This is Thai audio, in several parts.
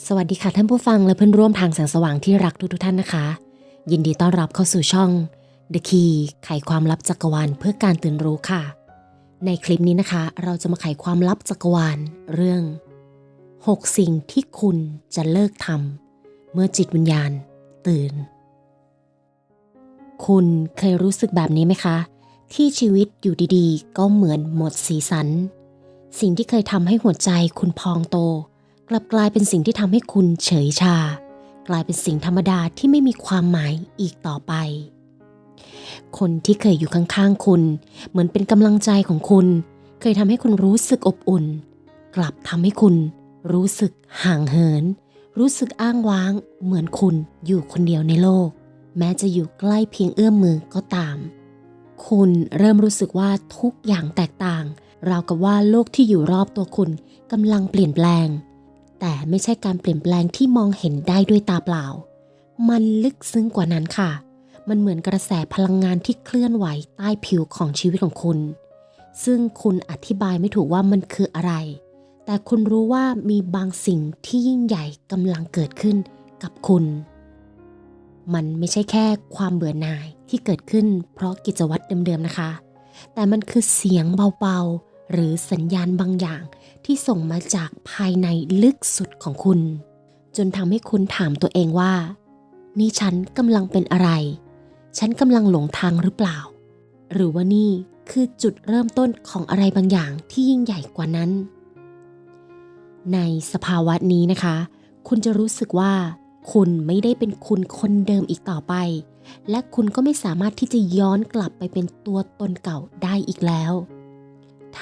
สวัสดีค่ะท่านผู้ฟังและเพื่อนร่วมทางแสงสว่างที่รักทุกท่านนะคะยินดีต้อนรับเข้าสู่ช่อง The Key ไขความลับจักรวาลเพื่อการตื่นรู้ค่ะในคลิปนี้นะคะเราจะมาไขความลับจักรวาลเรื่อง6สิ่งที่คุณจะเลิกทำเมื่อจิตวิญญาณตื่นคุณเคยรู้สึกแบบนี้ไหมคะที่ชีวิตอยู่ดีๆก็เหมือนหมดสีสันสิ่งที่เคยทำให้หัวใจคุณพองโตกลับกลายเป็นสิ่งที่ทำให้คุณเฉยชากลายเป็นสิ่งธรรมดาที่ไม่มีความหมายอีกต่อไปคนที่เคยอยู่ข้างๆคุณเหมือนเป็นกำลังใจของคุณเคยทำให้คุณรู้สึกอบอุ่นกลับทำให้คุณรู้สึกห่างเหินรู้สึกอ้างว้างเหมือนคุณอยู่คนเดียวในโลกแม้จะอยู่ใกล้เพียงเอื้อมมือก็ตามคุณเริ่มรู้สึกว่าทุกอย่างแตกต่างราวกับว่าโลกที่อยู่รอบตัวคุณกำลังเปลี่ยนแปลงแต่ไม่ใช่การเปลี่ยนแปลงที่มองเห็นได้ด้วยตาเปล่ามันลึกซึ้งกว่านั้นค่ะมันเหมือนกระแสพลังงานที่เคลื่อนไหวใต้ผิวของชีวิตของคุณซึ่งคุณอธิบายไม่ถูกว่ามันคืออะไรแต่คุณรู้ว่ามีบางสิ่งที่ยิ่งใหญ่กำลังเกิดขึ้นกับคุณมันไม่ใช่แค่ความเบื่อหน่ายที่เกิดขึ้นเพราะกิจวัตรเดิมๆนะคะแต่มันคือเสียงเบาๆหรือสัญญาณบางอย่างที่ส่งมาจากภายในลึกสุดของคุณจนทำให้คุณถามตัวเองว่านี่ฉันกำลังเป็นอะไรฉันกำลังหลงทางหรือเปล่าหรือว่านี่คือจุดเริ่มต้นของอะไรบางอย่างที่ยิ่งใหญ่กว่านั้นในสภาวะนี้นะคะคุณจะรู้สึกว่าคุณไม่ได้เป็นคุณคนเดิมอีกต่อไปและคุณก็ไม่สามารถที่จะย้อนกลับไปเป็นตัวตนเก่าได้อีกแล้ว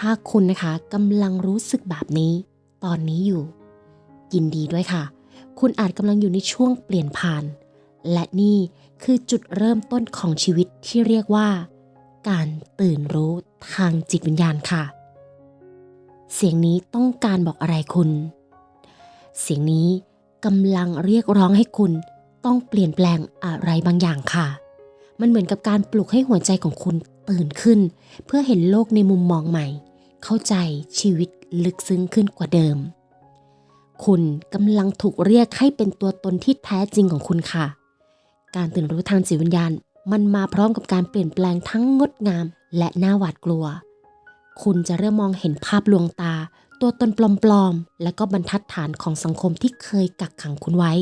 ถ้าคุณนะคะกำลังรู้สึกแบบนี้ตอนนี้อยู่ยินดีด้วยค่ะคุณอาจกำลังอยู่ในช่วงเปลี่ยนผ่านและนี่คือจุดเริ่มต้นของชีวิตที่เรียกว่าการตื่นรู้ทางจิตวิญญาณค่ะเสียงนี้ต้องการบอกอะไรคุณเสียงนี้กำลังเรียกร้องให้คุณต้องเปลี่ยนแปลงอะไรบางอย่างค่ะมันเหมือนกับการปลุกให้หัวใจของคุณตื่นขึ้นเพื่อเห็นโลกในมุมมองใหม่เข้าใจชีวิตลึกซึ้งขึ้นกว่าเดิมคุณกำลังถูกเรียกให้เป็นตัวตนที่แท้จริงของคุณค่ะการตื่นรู้ทางจิตวิญญาณมันมาพร้อมกับการเปลี่ยนแปลงทั้งงดงามและน่าหวาดกลัวคุณจะเริ่มมองเห็นภาพลวงตาตัวตนปลอมๆและก็บรรทัดฐานของสังคมที่เคยกักขังคุณไว้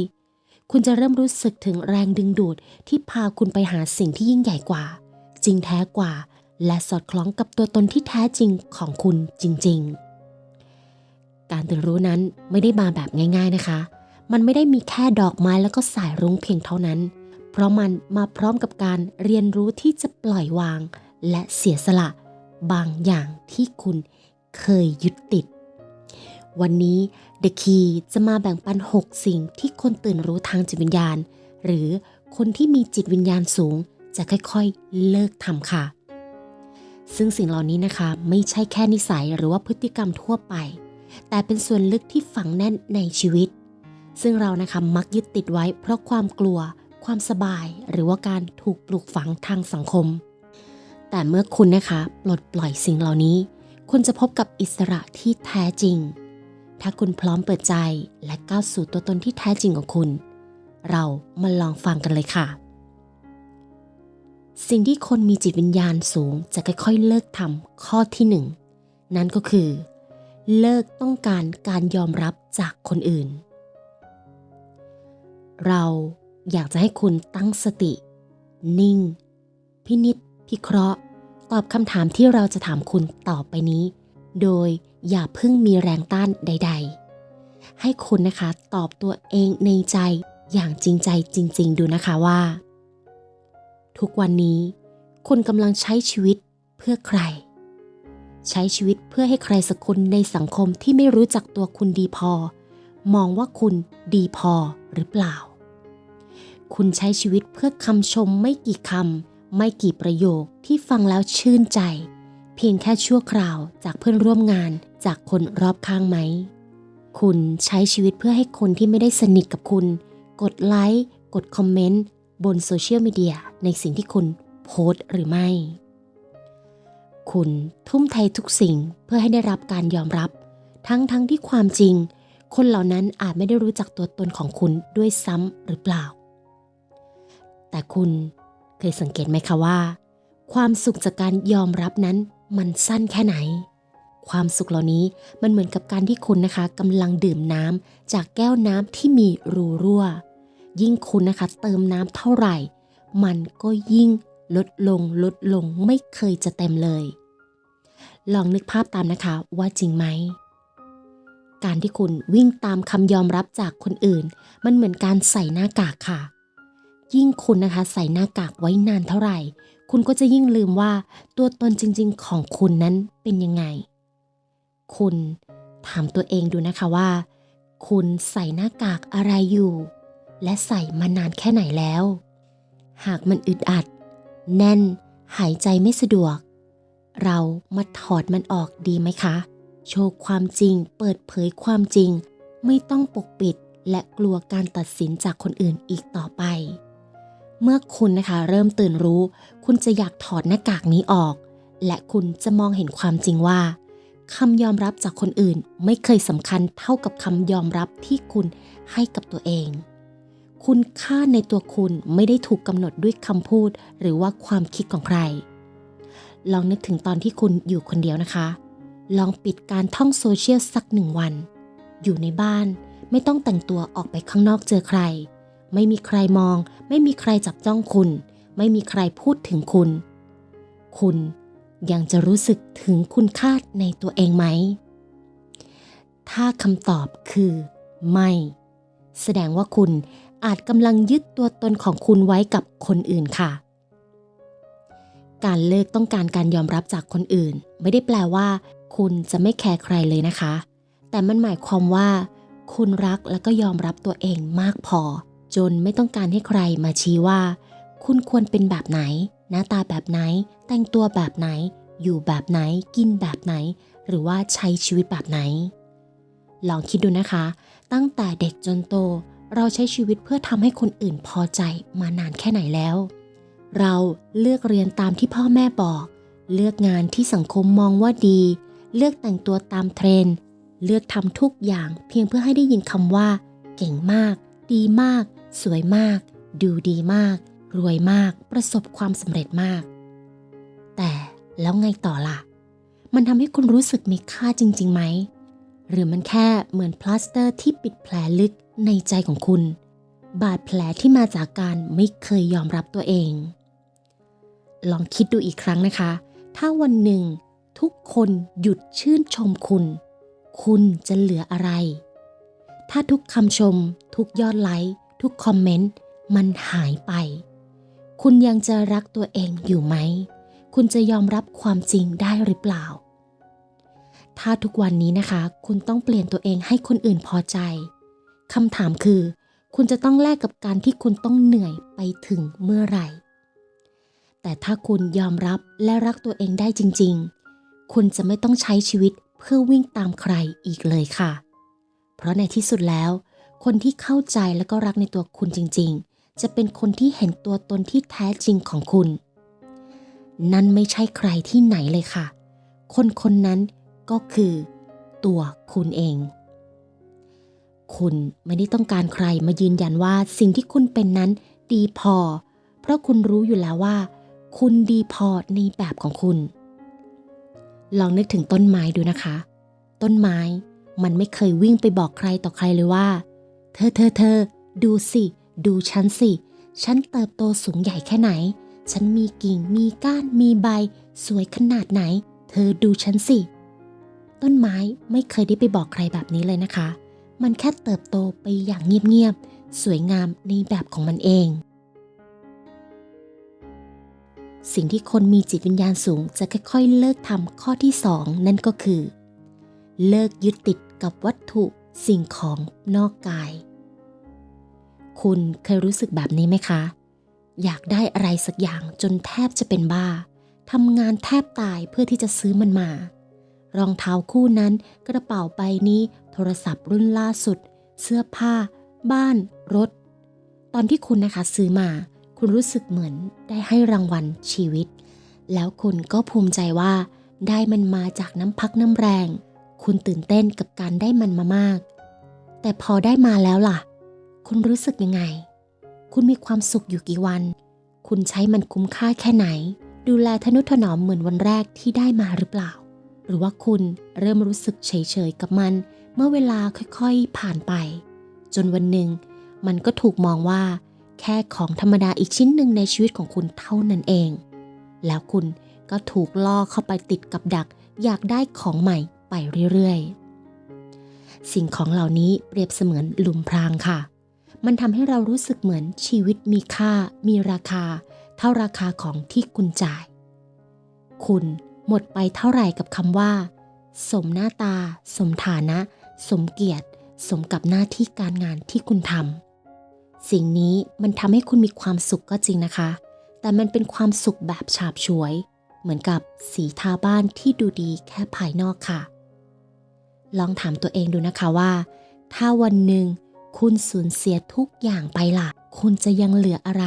คุณจะเริ่มรู้สึกถึงแรงดึงดูดที่พาคุณไปหาสิ่งที่ยิ่งใหญ่กว่าจริงแท้กว่าและสอดคล้องกับตัวตนที่แท้จริงของคุณจริงๆการตื่นรู้นั้นไม่ได้มาแบบง่ายๆนะคะมันไม่ได้มีแค่ดอกไม้แล้วก็สายรุ้งเพียงเท่านั้นเพราะมันมาพร้อมกับการเรียนรู้ที่จะปล่อยวางและเสียสละบางอย่างที่คุณเคยยึดติดวันนี้ The Key จะมาแบ่งปัน6สิ่งที่คนตื่นรู้ทางจิตวิญญาณหรือคนที่มีจิตวิญญาณสูงจะค่อยๆเลิกทำค่ะซึ่งสิ่งเหล่านี้นะคะไม่ใช่แค่นิสัยหรือว่าพฤติกรรมทั่วไปแต่เป็นส่วนลึกที่ฝังแน่นในชีวิตซึ่งเรานะคะมักยึดติดไว้เพราะความกลัวความสบายหรือว่าการถูกปลูกฝังทางสังคมแต่เมื่อคุณนะคะปลดปล่อยสิ่งเหล่านี้คุณจะพบกับอิสระที่แท้จริงถ้าคุณพร้อมเปิดใจและก้าวสู่ตัวตนที่แท้จริงของคุณเรามาลองฟังกันเลยค่ะสิ่งที่คนมีจิตวิญญาณสูงจะค่อยๆเลิกทำข้อที่1นั่นก็คือเลิกต้องการยอมรับจากคนอื่นเราอยากจะให้คุณตั้งสตินิ่งพินิจพิเคราะห์ตอบคำถามที่เราจะถามคุณต่อไปนี้โดยอย่าเพิ่งมีแรงต้านใดๆให้คุณนะคะตอบตัวเองในใจอย่างจริงใจจริงๆดูนะคะว่าทุกวันนี้คุณกำลังใช้ชีวิตเพื่อใครใช้ชีวิตเพื่อให้ใครสักคนในสังคมที่ไม่รู้จักตัวคุณดีพอมองว่าคุณดีพอหรือเปล่าคุณใช้ชีวิตเพื่อคำชมไม่กี่คำไม่กี่ประโยคที่ฟังแล้วชื่นใจเพียงแค่ชั่วคราวจากเพื่อนร่วมงานจากคนรอบข้างไหมคุณใช้ชีวิตเพื่อให้คนที่ไม่ได้สนิทกับคุณกดไลค์กดคอมเมนต์บนโซเชียลมีเดียในสิ่งที่คุณโพสต์หรือไม่คุณทุ่มเททุกสิ่งเพื่อให้ได้รับการยอมรับทั้งที่ความจริง คนเหล่านั้นอาจไม่ได้รู้จักตัวตนของคุณด้วยซ้ำหรือเปล่าแต่คุณเคยสังเกตไหมคะว่าความสุขจากการยอมรับนั้นมันสั้นแค่ไหนความสุขเหล่านี้มันเหมือนกับการที่คุณนะคะกำลังดื่มน้ำจากแก้วน้ำที่มีรูรั่วยิ่งคุณนะคะเติมน้ำเท่าไหร่มันก็ยิ่งลดลงไม่เคยจะเต็มเลยลองนึกภาพตามนะคะว่าจริงไหมการที่คุณวิ่งตามคำยอมรับจากคนอื่นมันเหมือนการใส่หน้ากากค่ะยิ่งคุณนะคะใส่หน้ากากไว้นานเท่าไหร่คุณก็จะยิ่งลืมว่าตัวตนจริงๆของคุณนั้นเป็นยังไงคุณถามตัวเองดูนะคะว่าคุณใส่หน้ากากอะไรอยู่และใส่มานานแค่ไหนแล้วหากมันอึดอัดแน่นหายใจไม่สะดวกเรามาถอดมันออกดีไหมคะโชว์ความจริงเปิดเผยความจริงไม่ต้องปกปิดและกลัวการตัดสินจากคนอื่นอีกต่อไปเมื่อคุณนะคะเริ่มตื่นรู้คุณจะอยากถอดหน้ากากนี้ออกและคุณจะมองเห็นความจริงว่าคำยอมรับจากคนอื่นไม่เคยสำคัญเท่ากับคำยอมรับที่คุณให้กับตัวเองคุณค่าในตัวคุณไม่ได้ถูกกำหนดด้วยคำพูดหรือว่าความคิดของใครลองนึกถึงตอนที่คุณอยู่คนเดียวนะคะลองปิดการท่องโซเชียลสัก1 วันอยู่ในบ้านไม่ต้องแต่งตัวออกไปข้างนอกเจอใครไม่มีใครมองไม่มีใครจับจ้องคุณไม่มีใครพูดถึงคุณคุณยังจะรู้สึกถึงคุณค่าในตัวเองไหมถ้าคำตอบคือไม่แสดงว่าคุณอาจกำลังยึดตัวตนของคุณไว้กับคนอื่นค่ะการเลิกต้องการการยอมรับจากคนอื่นไม่ได้แปลว่าคุณจะไม่แคร์ใครเลยนะคะแต่มันหมายความว่าคุณรักและก็ยอมรับตัวเองมากพอจนไม่ต้องการให้ใครมาชี้ว่าคุณควรเป็นแบบไหนหน้าตาแบบไหนแต่งตัวแบบไหนอยู่แบบไหนกินแบบไหนหรือว่าใช้ชีวิตแบบไหนลองคิดดูนะคะตั้งแต่เด็กจนโตเราใช้ชีวิตเพื่อทำให้คนอื่นพอใจมานานแค่ไหนแล้วเราเลือกเรียนตามที่พ่อแม่บอกเลือกงานที่สังคมมองว่าดีเลือกแต่งตัวตามเทรนด์เลือกทำทุกอย่างเพียงเพื่อให้ได้ยินคำว่าเก่งมากดีมากสวยมากดูดีมากรวยมากประสบความสำเร็จมากแต่แล้วไงต่อล่ะมันทำให้คุณรู้สึกมีค่าจริงๆไหมหรือมันแค่เหมือนพลาสเตอร์ที่ปิดแผลลึกในใจของคุณบาดแผลที่มาจากการไม่เคยยอมรับตัวเองลองคิดดูอีกครั้งนะคะถ้าวันหนึ่งทุกคนหยุดชื่นชมคุณจะเหลืออะไรถ้าทุกคำชมทุกยอดไลค์ทุกคอมเมนต์มันหายไปคุณยังจะรักตัวเองอยู่ไหมคุณจะยอมรับความจริงได้หรือเปล่าถ้าทุกวันนี้นะคะคุณต้องเปลี่ยนตัวเองให้คนอื่นพอใจคำถามคือคุณจะต้องแลกกับการที่คุณต้องเหนื่อยไปถึงเมื่อไหร่แต่ถ้าคุณยอมรับและรักตัวเองได้จริงๆคุณจะไม่ต้องใช้ชีวิตเพื่อวิ่งตามใครอีกเลยค่ะเพราะในที่สุดแล้วคนที่เข้าใจและก็รักในตัวคุณจริงๆจะเป็นคนที่เห็นตัวตนที่แท้จริงของคุณนั่นไม่ใช่ใครที่ไหนเลยค่ะคนนั้นก็คือตัวคุณเองคุณไม่ได้ต้องการใครมายืนยันว่าสิ่งที่คุณเป็นนั้นดีพอเพราะคุณรู้อยู่แล้วว่าคุณดีพอในแบบของคุณลองนึกถึงต้นไม้ดูนะคะต้นไม้มันไม่เคยวิ่งไปบอกใครต่อใครเลยว่าเธอดูสิดูฉันสิฉันเติบโตสูงใหญ่แค่ไหนฉันมีกิ่งมีก้านมีใบสวยขนาดไหนเธอดูฉันสิต้นไม้ไม่เคยได้ไปบอกใครแบบนี้เลยนะคะมันแค่เติบโตไปอย่างเงียบๆสวยงามในแบบของมันเองสิ่งที่คนมีจิตวิญญาณสูงจะค่อยๆเลิกทำข้อที่2นั่นก็คือเลิกยึดติดกับวัตถุสิ่งของนอกกายคุณเคยรู้สึกแบบนี้ไหมคะอยากได้อะไรสักอย่างจนแทบจะเป็นบ้าทำงานแทบตายเพื่อที่จะซื้อมันมารองเท้าคู่นั้นกระเป๋าใบนี้โทรศัพท์รุ่นล่าสุดเสื้อผ้าบ้านรถตอนที่คุณนะคะซื้อมาคุณรู้สึกเหมือนได้ให้รางวัลชีวิตแล้วคุณก็ภูมิใจว่าได้มันมาจากน้ำพักน้ำแรงคุณตื่นเต้นกับการได้มันมามาก แต่พอได้มาแล้วล่ะคุณรู้สึกยังไงคุณมีความสุขอยู่กี่วันคุณใช้มันคุ้มค่าแค่ไหนดูแลทนุถนอมเหมือนวันแรกที่ได้มาหรือเปล่าหรือว่าคุณเริ่มรู้สึกเฉยๆกับมันเมื่อเวลาค่อยๆผ่านไปจนวันหนึ่งมันก็ถูกมองว่าแค่ของธรรมดาอีกชิ้นหนึ่งในชีวิตของคุณเท่านั้นเองแล้วคุณก็ถูกล่อเข้าไปติดกับดักอยากได้ของใหม่ไปเรื่อยๆสิ่งของเหล่านี้เปรียบเสมือนหลุมพรางค่ะมันทำให้เรารู้สึกเหมือนชีวิตมีค่ามีราคาเท่าราคาของที่คุณจ่ายคุณหมดไปเท่าไหร่กับคำว่าสมหน้าตาสมฐานะสมเกียรติสมกับหน้าที่การงานที่คุณทำสิ่งนี้มันทำให้คุณมีความสุขก็จริงนะคะแต่มันเป็นความสุขแบบฉาบฉวยเหมือนกับสีทาบ้านที่ดูดีแค่ภายนอกค่ะลองถามตัวเองดูนะคะว่าถ้าวันหนึ่งคุณสูญเสียทุกอย่างไปล่ะคุณจะยังเหลืออะไร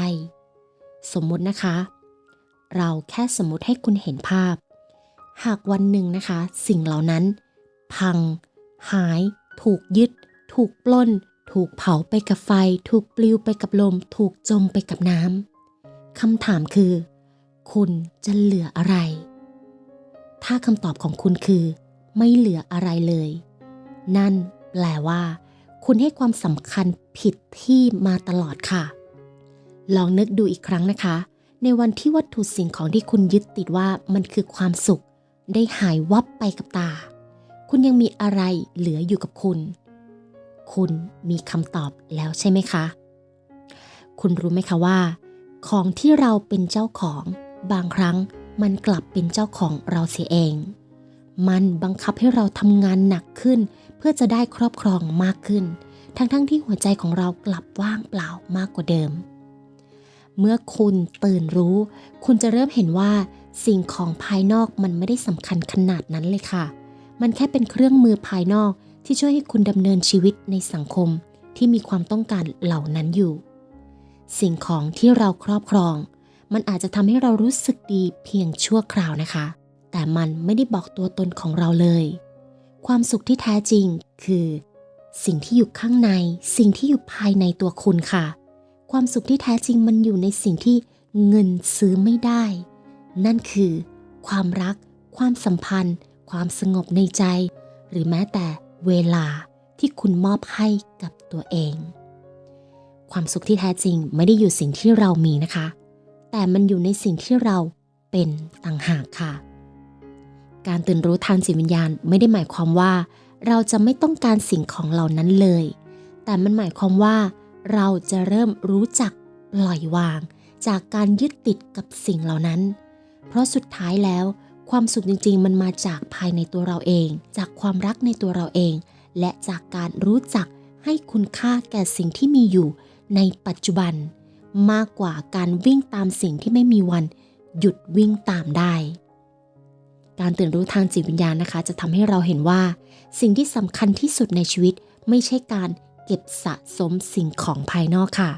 สมมุตินะคะเราแค่สมมุติให้คุณเห็นภาพหากวันหนึ่งนะคะสิ่งเหล่านั้นพังหายถูกยึดถูกปล้นถูกเผาไปกับไฟถูกปลิวไปกับลมถูกจมไปกับน้ำคำถามคือคุณจะเหลืออะไรถ้าคำตอบของคุณคือไม่เหลืออะไรเลยนั่นแปลว่าคุณให้ความสำคัญผิดที่มาตลอดค่ะลองนึกดูอีกครั้งนะคะในวันที่วัตถุสิ่งของที่คุณยึดติดว่ามันคือความสุขได้หายวับไปกับตาคุณยังมีอะไรเหลืออยู่กับคุณมีคำตอบแล้วใช่ไหมคะคุณรู้ไหมคะว่าของที่เราเป็นเจ้าของบางครั้งมันกลับเป็นเจ้าของเราเสียเองมันบังคับให้เราทำงานหนักขึ้นเพื่อจะได้ครอบครองมากขึ้นทั้งที่หัวใจของเรากลับว่างเปล่ามากกว่าเดิมเมื่อคุณตื่นรู้คุณจะเริ่มเห็นว่าสิ่งของภายนอกมันไม่ได้สำคัญขนาดนั้นเลยค่ะมันแค่เป็นเครื่องมือภายนอกที่ช่วยให้คุณดำเนินชีวิตในสังคมที่มีความต้องการเหล่านั้นอยู่สิ่งของที่เราครอบครองมันอาจจะทำให้เรารู้สึกดีเพียงชั่วคราวนะคะแต่มันไม่ได้บอกตัวตนของเราเลยความสุขที่แท้จริงคือสิ่งที่อยู่ข้างในสิ่งที่อยู่ภายในตัวคุณค่ะความสุขที่แท้จริงมันอยู่ในสิ่งที่เงินซื้อไม่ได้นั่นคือความรักความสัมพันธ์ความสงบในใจหรือแม้แต่เวลาที่คุณมอบให้กับตัวเองความสุขที่แท้จริงไม่ได้อยู่สิ่งที่เรามีนะคะแต่มันอยู่ในสิ่งที่เราเป็นต่างหากค่ะการตื่นรู้ทางจิตวิญญาณไม่ได้หมายความว่าเราจะไม่ต้องการสิ่งของเหล่านั้นเลยแต่มันหมายความว่าเราจะเริ่มรู้จักปล่อยวางจากการยึดติดกับสิ่งเหล่านั้นเพราะสุดท้ายแล้วความสุขจริงๆมันมาจากภายในตัวเราเองจากความรักในตัวเราเองและจากการรู้จักให้คุณค่าแก่สิ่งที่มีอยู่ในปัจจุบันมากกว่าการวิ่งตามสิ่งที่ไม่มีวันหยุดวิ่งตามได้การตื่นรู้ทางจิตวิญญาณนะคะจะทำให้เราเห็นว่าสิ่งที่สำคัญที่สุดในชีวิตไม่ใช่การเก็บสะสมสิ่งของภายนอกค่ะ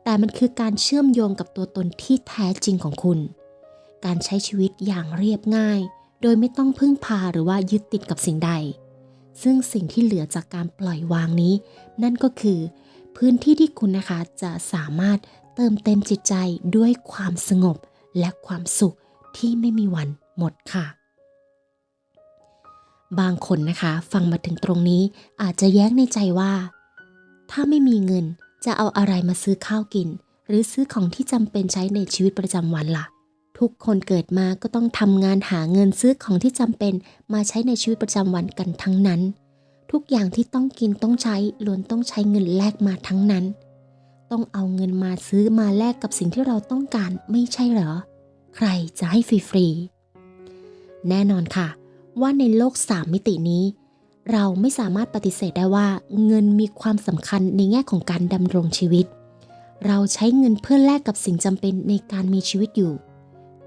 แต่มันคือการเชื่อมโยงกับตัวตนที่แท้จริงของคุณการใช้ชีวิตอย่างเรียบง่ายโดยไม่ต้องพึ่งพาหรือว่ายึดติดกับสิ่งใดซึ่งสิ่งที่เหลือจากการปล่อยวางนี้นั่นก็คือพื้นที่ที่คุณนะคะจะสามารถเติมเต็มจิตใจด้วยความสงบและความสุขที่ไม่มีวันหมดค่ะบางคนนะคะฟังมาถึงตรงนี้อาจจะแย้งในใจว่าถ้าไม่มีเงินจะเอาอะไรมาซื้อข้าวกินหรือซื้อของที่จำเป็นใช้ในชีวิตประจำวันล่ะทุกคนเกิดมาก็ต้องทำงานหาเงินซื้อของที่จำเป็นมาใช้ในชีวิตประจำวันกันทั้งนั้นทุกอย่างที่ต้องกินต้องใช้ล้วนต้องใช้เงินแลกมาทั้งนั้นต้องเอาเงินมาซื้อมาแลกกับสิ่งที่เราต้องการไม่ใช่เหรอใครจะให้ฟรีๆแน่นอนค่ะว่าในโลก3มิตินี้เราไม่สามารถปฏิเสธได้ว่าเงินมีความสำคัญในแง่ของการดำรงชีวิตเราใช้เงินเพื่อแลกกับสิ่งจำเป็นในการมีชีวิตอยู่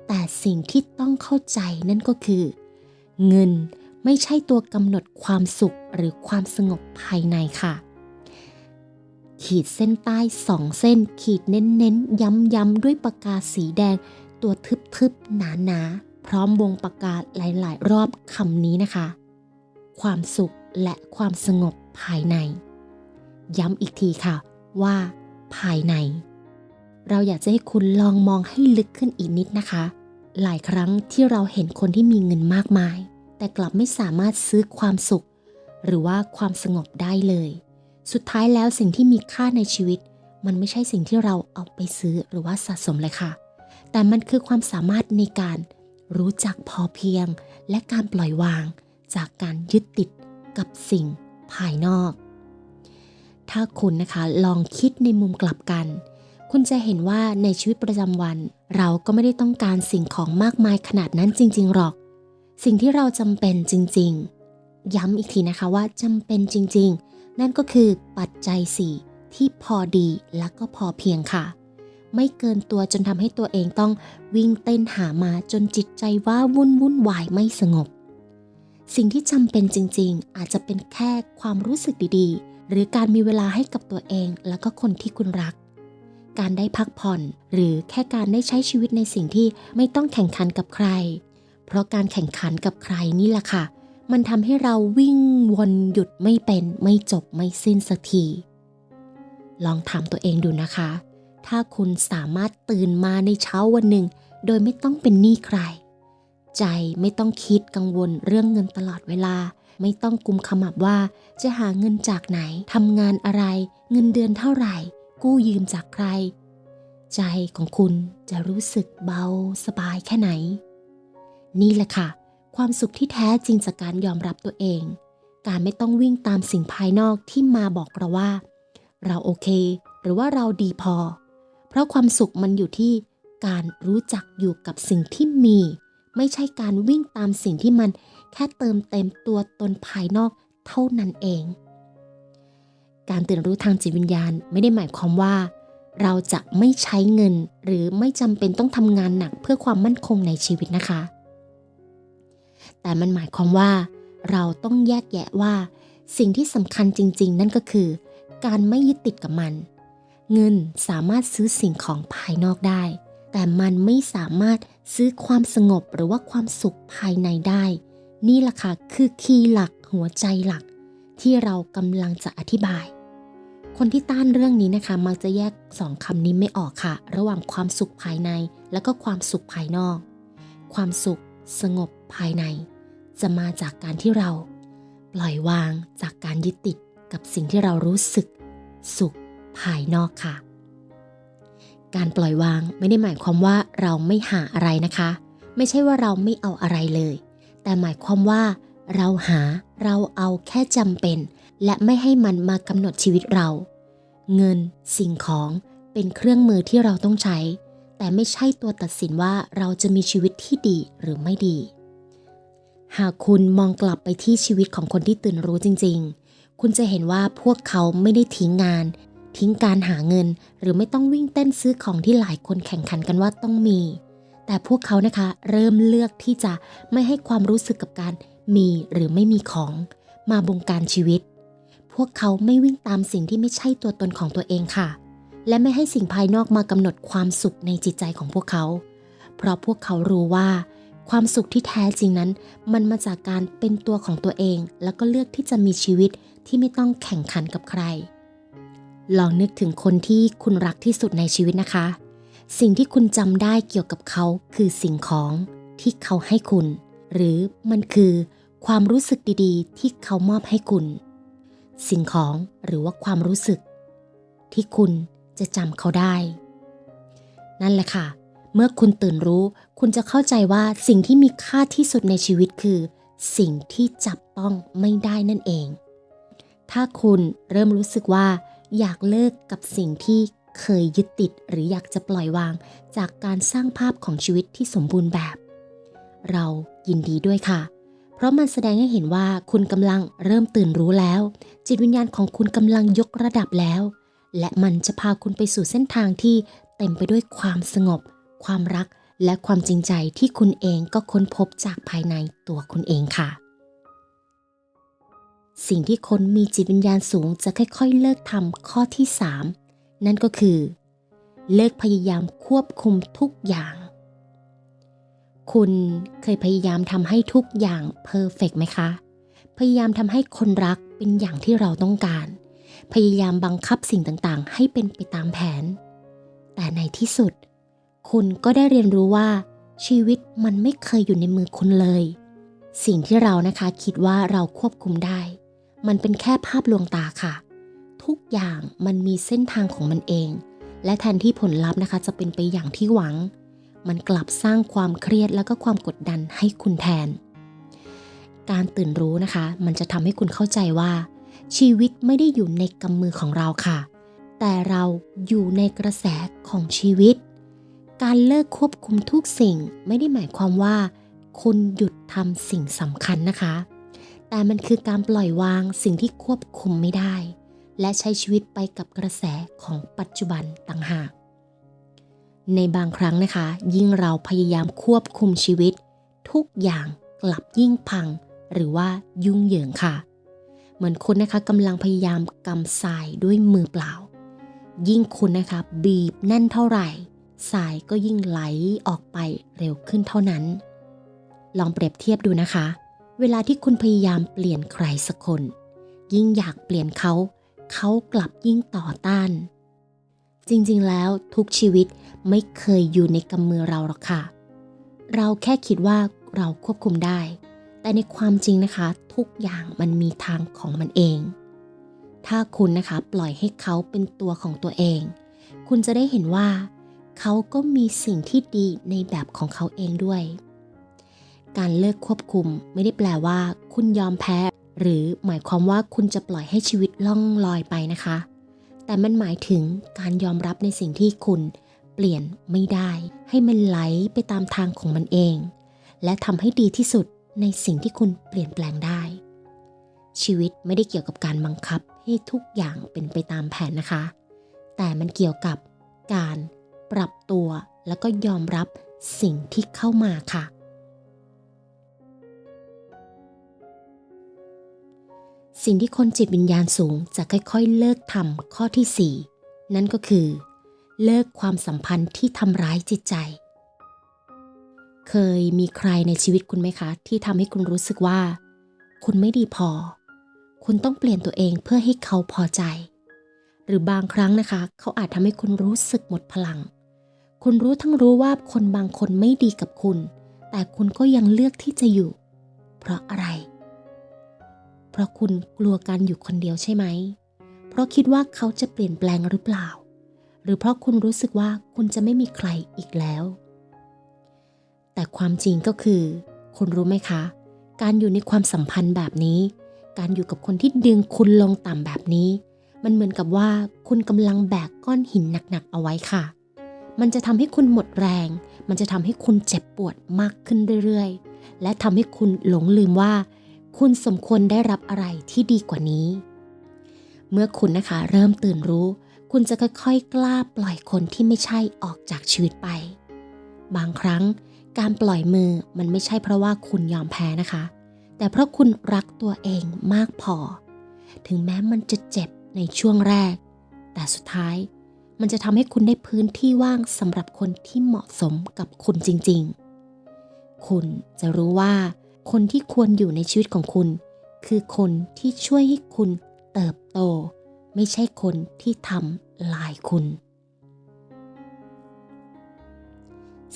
แต่สิ่งที่ต้องเข้าใจนั่นก็คือเงินไม่ใช่ตัวกำหนดความสุขหรือความสงบภายในค่ะขีดเส้นใต้2เส้นขีดเน้นๆย้ำๆด้วยปากกาสีแดงตัวทึบๆหนาๆพร้อมวงปากกาหลายๆรอบคำนี้นะคะความสุขและความสงบภายใน ย้ำอีกทีค่ะว่าภายในเราอยากจะให้คุณลองมองให้ลึกขึ้นอีกนิดนะคะ หลายครั้งที่เราเห็นคนที่มีเงินมากมายแต่กลับไม่สามารถซื้อความสุขหรือว่าความสงบได้เลยสุดท้ายแล้วสิ่งที่มีค่าในชีวิตมันไม่ใช่สิ่งที่เราเอาไปซื้อหรือว่าสะสมเลยค่ะแต่มันคือความสามารถในการรู้จักพอเพียงและการปล่อยวางจากการยึดติดกับสิ่งภายนอกถ้าคุณนะคะลองคิดในมุมกลับกันคุณจะเห็นว่าในชีวิตประจำวันเราก็ไม่ได้ต้องการสิ่งของมากมายขนาดนั้นจริงๆหรอกสิ่งที่เราจำเป็นจริงๆย้ำอีกทีนะคะว่าจำเป็นจริงๆนั่นก็คือปัจจัย4ที่พอดีและก็พอเพียงค่ะไม่เกินตัวจนทำให้ตัวเองต้องวิ่งเต้นหามาจนจิตใจว้าวุ่นวายไม่สงบสิ่งที่จำเป็นจริงๆอาจจะเป็นแค่ความรู้สึกดีๆหรือการมีเวลาให้กับตัวเองแล้วก็คนที่คุณรักการได้พักผ่อนหรือแค่การได้ใช้ชีวิตในสิ่งที่ไม่ต้องแข่งขันกับใครเพราะการแข่งขันกับใครนี่แหละค่ะมันทำให้เราวิ่งวนหยุดไม่เป็นไม่จบไม่สิ้นสักทีลองถามตัวเองดูนะคะถ้าคุณสามารถตื่นมาในเช้าวันหนึ่งโดยไม่ต้องเป็นหนี้ใครใจไม่ต้องคิดกังวลเรื่องเงินตลอดเวลาไม่ต้องกุมขมับว่าจะหาเงินจากไหนทำงานอะไรเงินเดือนเท่าไหร่กู้ยืมจากใครใจของคุณจะรู้สึกเบาสบายแค่ไหนนี่แหละค่ะความสุขที่แท้จริงจากการยอมรับตัวเองการไม่ต้องวิ่งตามสิ่งภายนอกที่มาบอกเราว่าเราโอเคหรือว่าเราดีพอเพราะความสุขมันอยู่ที่การรู้จักอยู่กับสิ่งที่มีไม่ใช่การวิ่งตามสิ่งที่มันแค่เติมเต็มตัวตนภายนอกเท่านั้นเองการตื่นรู้ทางจิตวิญญาณไม่ได้หมายความว่าเราจะไม่ใช้เงินหรือไม่จำเป็นต้องทำงานหนักเพื่อความมั่นคงในชีวิตนะคะแต่มันหมายความว่าเราต้องแยกแยะว่าสิ่งที่สำคัญจริงๆนั่นก็คือการไม่ยึดติดกับมันเงินสามารถซื้อสิ่งของภายนอกได้แต่มันไม่สามารถซื้อความสงบหรือว่าความสุขภายในได้นี่แหละค่ะคือคีย์หลักหัวใจหลักที่เรากำลังจะอธิบายคนที่ต้านเรื่องนี้นะคะมักจะแยก2คำนี้ไม่ออกค่ะระหว่างความสุขภายในและก็ความสุขภายนอกความสุขสงบภายในจะมาจากการที่เราปล่อยวางจากการยึดติดกับสิ่งที่เรารู้สึกสุขภายนอกค่ะการปล่อยวางไม่ได้หมายความว่าเราไม่หาอะไรนะคะไม่ใช่ว่าเราไม่เอาอะไรเลยแต่หมายความว่าเราเอาแค่จำเป็นและไม่ให้มันมากำหนดชีวิตเราเงินสิ่งของเป็นเครื่องมือที่เราต้องใช้แต่ไม่ใช่ตัวตัดสินว่าเราจะมีชีวิตที่ดีหรือไม่ดีหากคุณมองกลับไปที่ชีวิตของคนที่ตื่นรู้จริงๆคุณจะเห็นว่าพวกเขาไม่ได้ทิ้งงานทิ้งการหาเงินหรือไม่ต้องวิ่งเต้นซื้อของที่หลายคนแข่งขันกันว่าต้องมีแต่พวกเขานะคะเริ่มเลือกที่จะไม่ให้ความรู้สึกกับการมีหรือไม่มีของมาบงการชีวิตพวกเขาไม่วิ่งตามสิ่งที่ไม่ใช่ตัวตนของตัวเองค่ะและไม่ให้สิ่งภายนอกมากำหนดความสุขในจิตใจของพวกเขาเพราะพวกเขารู้ว่าความสุขที่แท้จริงนั้นมันมาจากการเป็นตัวของตัวเองแล้วก็เลือกที่จะมีชีวิตที่ไม่ต้องแข่งขันกับใครลองนึกถึงคนที่คุณรักที่สุดในชีวิตนะคะสิ่งที่คุณจำได้เกี่ยวกับเขาคือสิ่งของที่เขาให้คุณหรือมันคือความรู้สึกดีๆที่เขามอบให้คุณสิ่งของหรือว่าความรู้สึกที่คุณจะจำเขาได้นั่นแหละค่ะเมื่อคุณตื่นรู้คุณจะเข้าใจว่าสิ่งที่มีค่าที่สุดในชีวิตคือสิ่งที่จับต้องไม่ได้นั่นเองถ้าคุณเริ่มรู้สึกว่าอยากเลิกกับสิ่งที่เคยยึดติดหรืออยากจะปล่อยวางจากการสร้างภาพของชีวิตที่สมบูรณ์แบบเรายินดีด้วยค่ะเพราะมันแสดงให้เห็นว่าคุณกำลังเริ่มตื่นรู้แล้วจิตวิญญาณของคุณกำลังยกระดับแล้วและมันจะพาคุณไปสู่เส้นทางที่เต็มไปด้วยความสงบความรักและความจริงใจที่คุณเองก็ค้นพบจากภายในตัวคุณเองค่ะสิ่งที่คนมีจิตวิญญาณสูงจะค่อยๆเลิกทำข้อที่3นั่นก็คือเลิกพยายามควบคุมทุกอย่างคุณเคยพยายามทำให้ทุกอย่างเพอร์เฟกต์ไหมคะพยายามทำให้คนรักเป็นอย่างที่เราต้องการ พยายามบังคับสิ่งต่างๆให้เป็นไปตามแผนแต่ในที่สุดคุณก็ได้เรียนรู้ว่าชีวิตมันไม่เคยอยู่ในมือคุณเลยสิ่งที่เรานะคะคิดว่าเราควบคุมได้มันเป็นแค่ภาพลวงตาค่ะทุกอย่างมันมีเส้นทางของมันเองและแทนที่ผลลัพธ์นะคะจะเป็นไปอย่างที่หวังมันกลับสร้างความเครียดแล้วก็ความกดดันให้คุณแทนการตื่นรู้นะคะมันจะทำให้คุณเข้าใจว่าชีวิตไม่ได้อยู่ในกำมือของเราค่ะแต่เราอยู่ในกระแสของชีวิตการเลิกควบคุมทุกสิ่งไม่ได้หมายความว่าคุณหยุดทำสิ่งสำคัญนะคะแต่มันคือการปล่อยวางสิ่งที่ควบคุมไม่ได้และใช้ชีวิตไปกับกระแสของปัจจุบันต่างหากในบางครั้งนะคะยิ่งเราพยายามควบคุมชีวิตทุกอย่างกลับยิ่งพังหรือว่ายุ่งเหยิงค่ะเหมือนคุณนะคะกำลังพยายามกำทรายด้วยมือเปล่ายิ่งคุณนะคะบีบแน่นเท่าไหร่ทรายก็ยิ่งไหลออกไปเร็วขึ้นเท่านั้นลองเปรียบเทียบดูนะคะเวลาที่คุณพยายามเปลี่ยนใครสักคนยิ่งอยากเปลี่ยนเขากลับยิ่งต่อต้านจริงๆแล้วทุกชีวิตไม่เคยอยู่ในกำมือเราหรอกค่ะเราแค่คิดว่าเราควบคุมได้แต่ในความจริงนะคะทุกอย่างมันมีทางของมันเองถ้าคุณนะคะปล่อยให้เขาเป็นตัวของตัวเองคุณจะได้เห็นว่าเขาก็มีสิ่งที่ดีในแบบของเขาเองด้วยการเลิกควบคุมไม่ได้แปลว่าคุณยอมแพ้หรือหมายความว่าคุณจะปล่อยให้ชีวิตล่องลอยไปนะคะแต่มันหมายถึงการยอมรับในสิ่งที่คุณเปลี่ยนไม่ได้ให้มันไหลไปตามทางของมันเองและทำให้ดีที่สุดในสิ่งที่คุณเปลี่ยนแปลงได้ชีวิตไม่ได้เกี่ยวกับการบังคับให้ทุกอย่างเป็นไปตามแผนนะคะแต่มันเกี่ยวกับการปรับตัวแล้วก็ยอมรับสิ่งที่เข้ามาค่ะสิ่งที่คนจิตวิญญาณสูงจะค่อยๆเลิกทำข้อที่ 4นั่นก็คือเลิกความสัมพันธ์ที่ทำร้ายจิตใจเคยมีใครในชีวิตคุณไหมคะที่ทำให้คุณรู้สึกว่าคุณไม่ดีพอคุณต้องเปลี่ยนตัวเองเพื่อให้เขาพอใจหรือบางครั้งนะคะเขาอาจทำให้คุณรู้สึกหมดพลังคุณรู้ทั้งรู้ว่าคนบางคนไม่ดีกับคุณแต่คุณก็ยังเลือกที่จะอยู่เพราะอะไรเพราะคุณกลัวการอยู่คนเดียวใช่ไหมเพราะคิดว่าเขาจะเปลี่ยนแปลงหรือเปล่าหรือเพราะคุณรู้สึกว่าคุณจะไม่มีใครอีกแล้วแต่ความจริงก็คือคุณรู้ไหมคะการอยู่ในความสัมพันธ์แบบนี้การอยู่กับคนที่ดึงคุณลงต่ำแบบนี้มันเหมือนกับว่าคุณกำลังแบกก้อนหินหนักๆเอาไว้ค่ะมันจะทำให้คุณหมดแรงมันจะทำให้คุณเจ็บปวดมากขึ้นเรื่อยๆและทำให้คุณหลงลืมว่าคุณสมควรได้รับอะไรที่ดีกว่านี้เมื่อคุณนะคะเริ่มตื่นรู้คุณจะค่อยๆกล้าปล่อยคนที่ไม่ใช่ออกจากชีวิตไปบางครั้งการปล่อยมือมันไม่ใช่เพราะว่าคุณยอมแพ้นะคะแต่เพราะคุณรักตัวเองมากพอถึงแม้มันจะเจ็บในช่วงแรกแต่สุดท้ายมันจะทำให้คุณได้พื้นที่ว่างสำหรับคนที่เหมาะสมกับคุณจริงๆคุณจะรู้ว่าคนที่ควรอยู่ในชีวิตของคุณคือคนที่ช่วยให้คุณเติบโตไม่ใช่คนที่ทำลายคุณ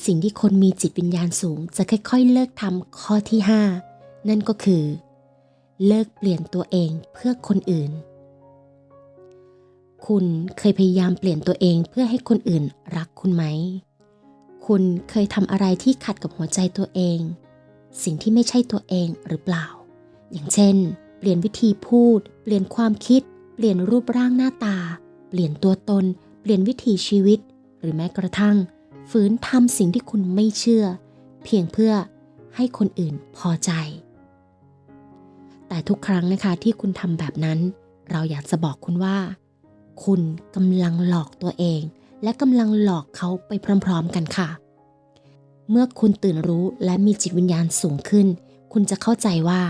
สิ่งที่คนมีจิตวิญญาณสูงจะค่อยๆเลิกทำข้อที่ 5นั่นก็คือเลิกเปลี่ยนตัวเองเพื่อคนอื่นคุณเคยพยายามเปลี่ยนตัวเองเพื่อให้คนอื่นรักคุณไหมคุณเคยทำอะไรที่ขัดกับหัวใจตัวเองสิ่งที่ไม่ใช่ตัวเองหรือเปล่าอย่างเช่นเปลี่ยนวิธีพูดเปลี่ยนความคิดเปลี่ยนรูปร่างหน้าตาเปลี่ยนตัวตนเปลี่ยนวิถีชีวิตหรือแม้กระทั่งฝืนทำสิ่งที่คุณไม่เชื่อเพียงเพื่อให้คนอื่นพอใจแต่ทุกครั้งนะคะที่คุณทำแบบนั้นเราอยากจะบอกคุณว่าคุณกำลังหลอกตัวเองและกำลังหลอกเขาไปพร้อมๆกันค่ะเมื่อคุณตื่นรู้และมีจิตวิญญาณสูงขึ้นคุณจะเข้าใจว่า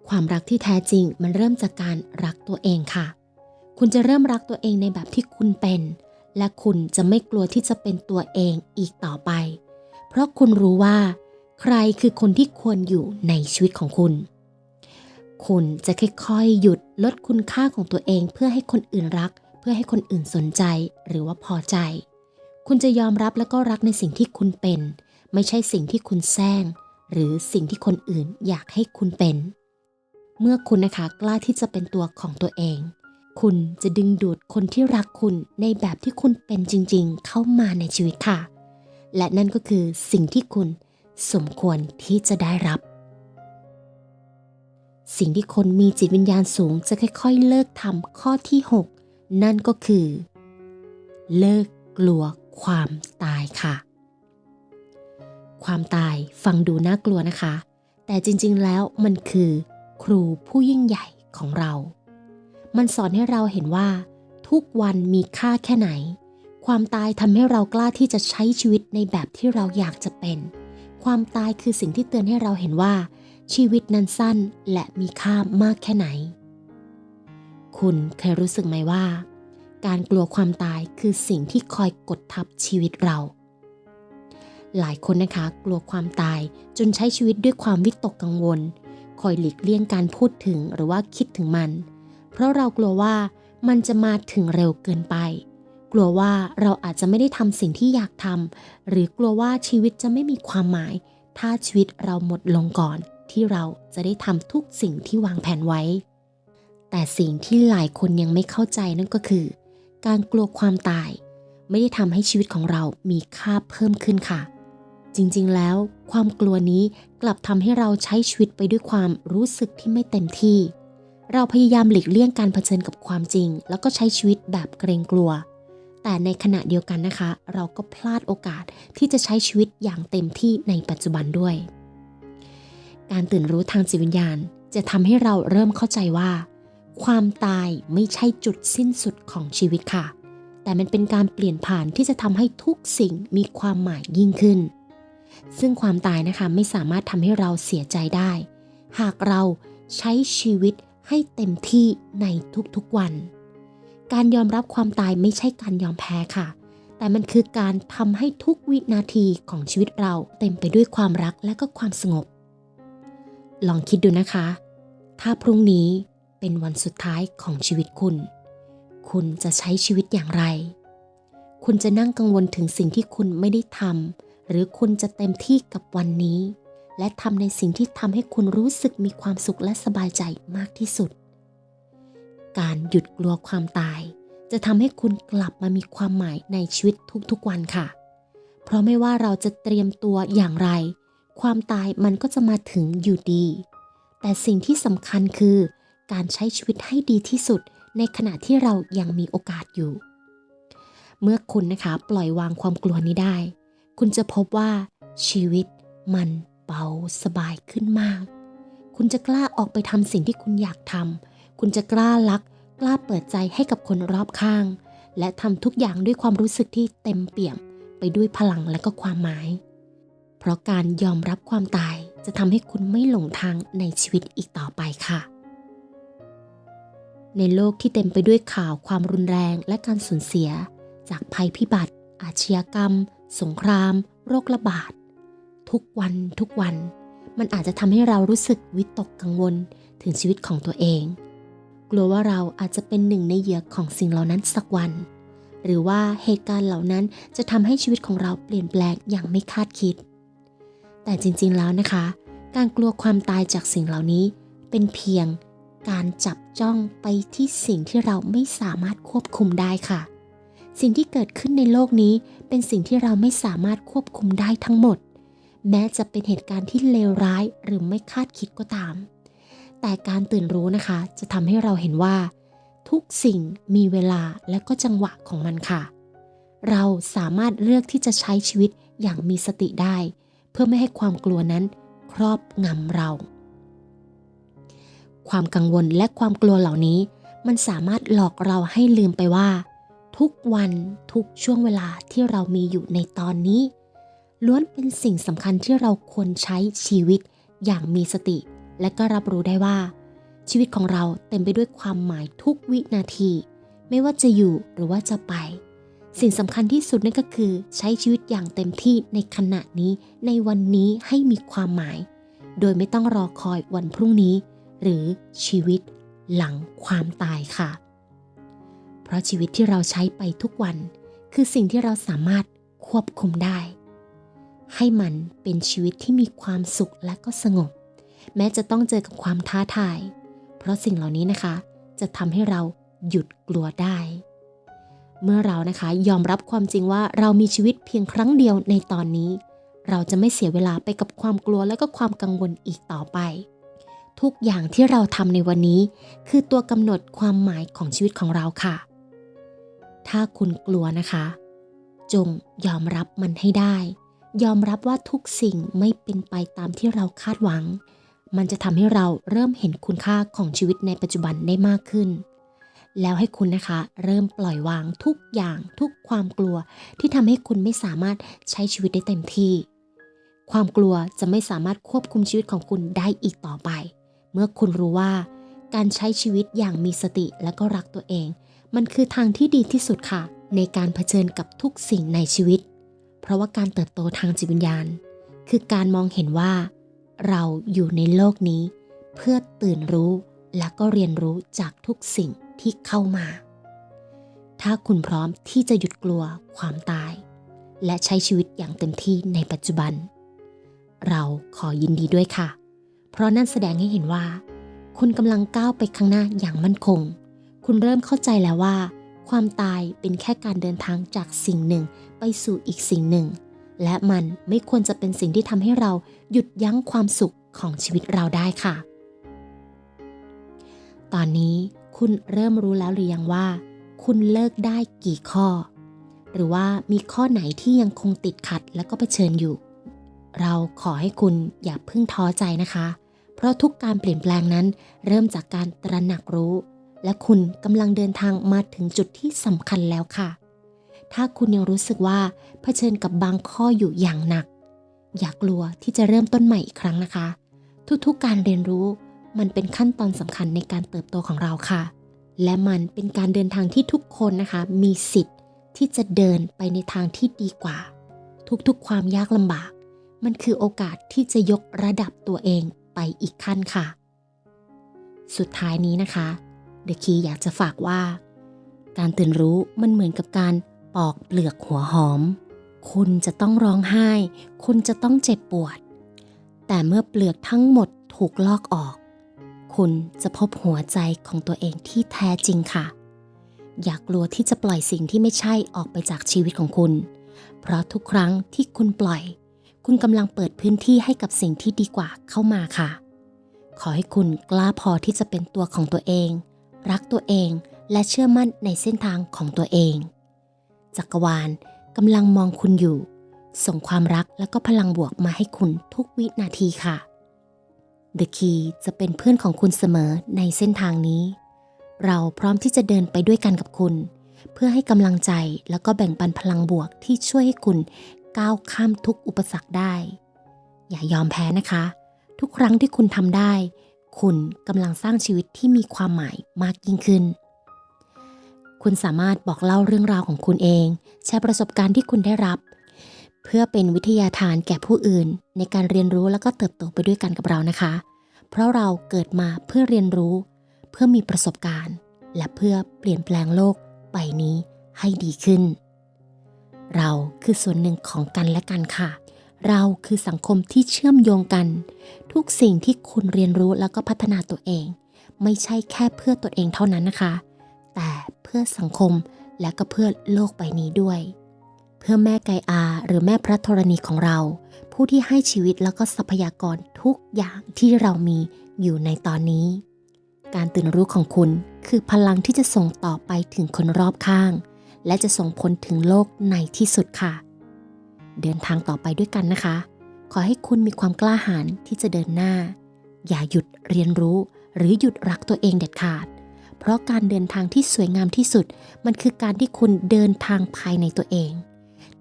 ความรักที่แท้จริงมันเริ่มจากการรักตัวเองค่ะคุณจะเริ่มรักตัวเองในแบบที่คุณเป็นและคุณจะไม่กลัวที่จะเป็นตัวเองอีกต่อไปเพราะคุณรู้ว่าใครคือคนที่ควรอยู่ในชีวิตของคุณ คุณจะค่อยๆหยุดลดคุณค่าของตัวเองเพื่อให้คนอื่นรักเพื่อให้คนอื่นสนใจหรือว่าพอใจคุณจะยอมรับและก็รักในสิ่งที่คุณเป็นไม่ใช่สิ่งที่คุณแซงหรือสิ่งที่คนอื่นอยากให้คุณเป็นเมื่อคุณนะคะกล้าที่จะเป็นตัวของตัวเองคุณจะดึงดูดคนที่รักคุณในแบบที่คุณเป็นจริงๆเข้ามาในชีวิตค่ะและนั่นก็คือสิ่งที่คุณสมควรที่จะได้รับสิ่งที่คนมีจิตวิญญาณสูงจะค่อยๆเลิกทำข้อที่6นั่นก็คือเลิกกลัวความตายค่ะความตายฟังดูน่ากลัวนะคะแต่จริงๆแล้วมันคือครูผู้ยิ่งใหญ่ของเรามันสอนให้เราเห็นว่าทุกวันมีค่าแค่ไหนความตายทำให้เรากล้าที่จะใช้ชีวิตในแบบที่เราอยากจะเป็นความตายคือสิ่งที่เตือนให้เราเห็นว่าชีวิตนั้นสั้นและมีค่ามากแค่ไหนคุณเคยรู้สึกไหมว่าการกลัวความตายคือสิ่งที่คอยกดทับชีวิตเราหลายคนนะคะกลัวความตายจนใช้ชีวิตด้วยความวิตกกังวลคอยหลีกเลี่ยงการพูดถึงหรือว่าคิดถึงมันเพราะเรากลัวว่ามันจะมาถึงเร็วเกินไปกลัวว่าเราอาจจะไม่ได้ทำสิ่งที่อยากทำหรือกลัวว่าชีวิตจะไม่มีความหมายถ้าชีวิตเราหมดลงก่อนที่เราจะได้ทำทุกสิ่งที่วางแผนไว้แต่สิ่งที่หลายคนยังไม่เข้าใจนั่นก็คือการกลัวความตายไม่ได้ทำให้ชีวิตของเรามีค่าเพิ่มขึ้นค่ะจริงๆแล้วความกลัวนี้กลับทำให้เราใช้ชีวิตไปด้วยความรู้สึกที่ไม่เต็มที่เราพยายามหลีกเลี่ยงการเผชิญกับความจริงแล้วก็ใช้ชีวิตแบบเกรงกลัวแต่ในขณะเดียวกันนะคะเราก็พลาดโอกาสที่จะใช้ชีวิตอย่างเต็มที่ในปัจจุบันด้วยการตื่นรู้ทางจิตวิญญาณจะทำให้เราเริ่มเข้าใจว่าความตายไม่ใช่จุดสิ้นสุดของชีวิตค่ะแต่มันเป็นการเปลี่ยนผ่านที่จะทำให้ทุกสิ่งมีความหมายยิ่งขึ้นซึ่งความตายนะคะไม่สามารถทำให้เราเสียใจได้หากเราใช้ชีวิตให้เต็มที่ในทุกๆวันการยอมรับความตายไม่ใช่การยอมแพ้ค่ะแต่มันคือการทำให้ทุกวินาทีของชีวิตเราเต็มไปด้วยความรักและก็ความสงบลองคิดดูนะคะถ้าพรุ่งนี้เป็นวันสุดท้ายของชีวิตคุณจะใช้ชีวิตอย่างไรคุณจะนั่งกังวลถึงสิ่งที่คุณไม่ได้ทำหรือคุณจะเต็มที่กับวันนี้และทำในสิ่งที่ทำให้คุณรู้สึกมีความสุขและสบายใจมากที่สุดการหยุดกลัวความตายจะทำให้คุณกลับมามีความหมายในชีวิตทุกๆวันค่ะเพราะไม่ว่าเราจะเตรียมตัวอย่างไรความตายมันก็จะมาถึงอยู่ดีแต่สิ่งที่สำคัญคือการใช้ชีวิตให้ดีที่สุดในขณะที่เรายังมีโอกาสอยู่เมื่อคุณนะคะปล่อยวางความกลัวนี้ได้คุณจะพบว่าชีวิตมันเบาสบายขึ้นมากคุณจะกล้าออกไปทำสิ่งที่คุณอยากทำคุณจะกล้ารักกล้าเปิดใจให้กับคนรอบข้างและทำทุกอย่างด้วยความรู้สึกที่เต็มเปี่ยมไปด้วยพลังและก็ความหมายเพราะการยอมรับความตายจะทำให้คุณไม่หลงทางในชีวิตอีกต่อไปค่ะในโลกที่เต็มไปด้วยข่าวความรุนแรงและการสูญเสียจากภัยพิบัติอาชญากรรมสงครามโรคระบาดทุกวันมันอาจจะทำให้เรารู้สึกวิตกกังวลถึงชีวิตของตัวเองกลัวว่าเราอาจจะเป็นหนึ่งในเหยื่อของสิ่งเหล่านั้นสักวันหรือว่าเหตุการณ์เหล่านั้นจะทำให้ชีวิตของเราเปลี่ยนแปลงอย่างไม่คาดคิดแต่จริงๆแล้วนะคะการกลัวความตายจากสิ่งเหล่านี้เป็นเพียงการจับจ้องไปที่สิ่งที่เราไม่สามารถควบคุมได้ค่ะสิ่งที่เกิดขึ้นในโลกนี้เป็นสิ่งที่เราไม่สามารถควบคุมได้ทั้งหมดแม้จะเป็นเหตุการณ์ที่เลวร้ายหรือไม่คาดคิดก็ตามแต่การตื่นรู้นะคะจะทำให้เราเห็นว่าทุกสิ่งมีเวลาและก็จังหวะของมันค่ะเราสามารถเลือกที่จะใช้ชีวิตอย่างมีสติได้เพื่อไม่ให้ความกลัวนั้นครอบงำเราความกังวลและความกลัวเหล่านี้มันสามารถหลอกเราให้ลืมไปว่าทุกวันทุกช่วงเวลาที่เรามีอยู่ในตอนนี้ล้วนเป็นสิ่งสำคัญที่เราควรใช้ชีวิตอย่างมีสติและก็รับรู้ได้ว่าชีวิตของเราเต็มไปด้วยความหมายทุกวินาทีไม่ว่าจะอยู่หรือว่าจะไปสิ่งสำคัญที่สุดนั่นก็คือใช้ชีวิตอย่างเต็มที่ในขณะนี้ในวันนี้ให้มีความหมายโดยไม่ต้องรอคอยวันพรุ่งนี้ หรือชีวิตหลังความตายค่ะเพราะชีวิตที่เราใช้ไปทุกวันคือสิ่งที่เราสามารถควบคุมได้ให้มันเป็นชีวิตที่มีความสุขและก็สงบแม้จะต้องเจอกับความท้าทายเพราะสิ่งเหล่านี้นะคะจะทำให้เราหยุดกลัวได้เมื่อเรานะคะยอมรับความจริงว่าเรามีชีวิตเพียงครั้งเดียวในตอนนี้เราจะไม่เสียเวลาไปกับความกลัวและก็ความกังวลอีกต่อไปทุกอย่างที่เราทำในวันนี้คือตัวกำหนดความหมายของชีวิตของเราค่ะถ้าคุณกลัวนะคะจงยอมรับมันให้ได้ยอมรับว่าทุกสิ่งไม่เป็นไปตามที่เราคาดหวังมันจะทำให้เราเริ่มเห็นคุณค่าของชีวิตในปัจจุบันได้มากขึ้นแล้วให้คุณนะคะเริ่มปล่อยวางทุกอย่างทุกความกลัวที่ทำให้คุณไม่สามารถใช้ชีวิตได้เต็มที่ความกลัวจะไม่สามารถควบคุมชีวิตของคุณได้อีกต่อไปเมื่อคุณรู้ว่าการใช้ชีวิตอย่างมีสติและก็รักตัวเองมันคือทางที่ดีที่สุดค่ะในการเผชิญกับทุกสิ่งในชีวิตเพราะว่าการเติบโตทางจิตวิญญาณคือการมองเห็นว่าเราอยู่ในโลกนี้เพื่อตื่นรู้และก็เรียนรู้จากทุกสิ่งที่เข้ามาถ้าคุณพร้อมที่จะหยุดกลัวความตายและใช้ชีวิตอย่างเต็มที่ในปัจจุบันเราขอยินดีด้วยค่ะเพราะนั่นแสดงให้เห็นว่าคุณกำลังก้าวไปข้างหน้าอย่างมั่นคงคุณเริ่มเข้าใจแล้วว่าความตายเป็นแค่การเดินทางจากสิ่งหนึ่งไปสู่อีกสิ่งหนึ่งและมันไม่ควรจะเป็นสิ่งที่ทำให้เราหยุดยั้งความสุขของชีวิตเราได้ค่ะตอนนี้คุณเริ่มรู้แล้วหรือยังว่าคุณเลิกได้กี่ข้อหรือว่ามีข้อไหนที่ยังคงติดขัดและก็เผชิญอยู่เราขอให้คุณอย่าเพิ่งท้อใจนะคะเพราะทุกการเปลี่ยนแปลงนั้นเริ่มจากการตระหนักรู้และคุณกำลังเดินทางมาถึงจุดที่สำคัญแล้วค่ะถ้าคุณยังรู้สึกว่าเผชิญกับบางข้ออยู่อย่างหนักอย่ากลัวที่จะเริ่มต้นใหม่อีกครั้งนะคะทุกๆการเรียนรู้มันเป็นขั้นตอนสำคัญในการเติบโตของเราค่ะและมันเป็นการเดินทางที่ทุกคนนะคะมีสิทธิ์ที่จะเดินไปในทางที่ดีกว่าทุกๆความยากลำบากมันคือโอกาสที่จะยกระดับตัวเองไปอีกขั้นค่ะสุดท้ายนี้นะคะเดอะคีอยากจะฝากว่าการตื่นรู้มันเหมือนกับการปอกเปลือกหัวหอมคุณจะต้องร้องไห้คุณจะต้องเจ็บปวดแต่เมื่อเปลือกทั้งหมดถูกลอกออกคุณจะพบหัวใจของตัวเองที่แท้จริงค่ะอย่ากลัวที่จะปล่อยสิ่งที่ไม่ใช่ออกไปจากชีวิตของคุณเพราะทุกครั้งที่คุณปล่อยคุณกำลังเปิดพื้นที่ให้กับสิ่งที่ดีกว่าเข้ามาค่ะขอให้คุณกล้าพอที่จะเป็นตัวของตัวเองรักตัวเองและเชื่อมั่นในเส้นทางของตัวเองจักรวาลกำลังมองคุณอยู่ส่งความรักและก็พลังบวกมาให้คุณทุกวินาทีค่ะ The Key จะเป็นเพื่อนของคุณเสมอในเส้นทางนี้เราพร้อมที่จะเดินไปด้วยกันกับคุณเพื่อให้กำลังใจแล้วก็แบ่งปันพลังบวกที่ช่วยให้คุณก้าวข้ามทุกอุปสรรคได้อย่ายอมแพ้นะคะทุกครั้งที่คุณทำได้คุณกำลังสร้างชีวิตที่มีความหมายมากยิ่งขึ้นคุณสามารถบอกเล่าเรื่องราวของคุณเองแชร์ประสบการณ์ที่คุณได้รับเพื่อเป็นวิทยาทานแก่ผู้อื่นในการเรียนรู้แล้วก็เติบโตไปด้วยกันกับเรานะคะเพราะเราเกิดมาเพื่อเรียนรู้เพื่อมีประสบการณ์และเพื่อเปลี่ยนแปลงโลกใบนี้ให้ดีขึ้นเราคือส่วนหนึ่งของกันและกันค่ะเราคือสังคมที่เชื่อมโยงกันทุกสิ่งที่คุณเรียนรู้แล้วก็พัฒนาตัวเองไม่ใช่แค่เพื่อตัวเองเท่านั้นนะคะแต่เพื่อสังคมและก็เพื่อโลกใบนี้ด้วยเพื่อแม่ไกอาหรือแม่พระธรณีของเราผู้ที่ให้ชีวิตแล้วก็ทรัพยากรทุกอย่างที่เรามีอยู่ในตอนนี้การตื่นรู้ของคุณคือพลังที่จะส่งต่อไปถึงคนรอบข้างและจะส่งผลถึงโลกในที่สุดค่ะเดินทางต่อไปด้วยกันนะคะขอให้คุณมีความกล้าหาญที่จะเดินหน้าอย่าหยุดเรียนรู้หรือหยุดรักตัวเองเด็ดขาดเพราะการเดินทางที่สวยงามที่สุดมันคือการที่คุณเดินทางภายในตัวเอง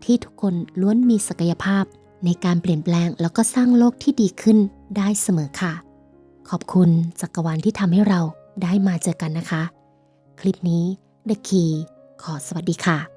ที่ทุกคนล้วนมีศักยภาพในการเปลี่ยนแปลงแล้วก็สร้างโลกที่ดีขึ้นได้เสมอค่ะขอบคุณจักรวาลที่ทำให้เราได้มาเจอกันนะคะคลิปนี้ The Key ขอสวัสดีค่ะ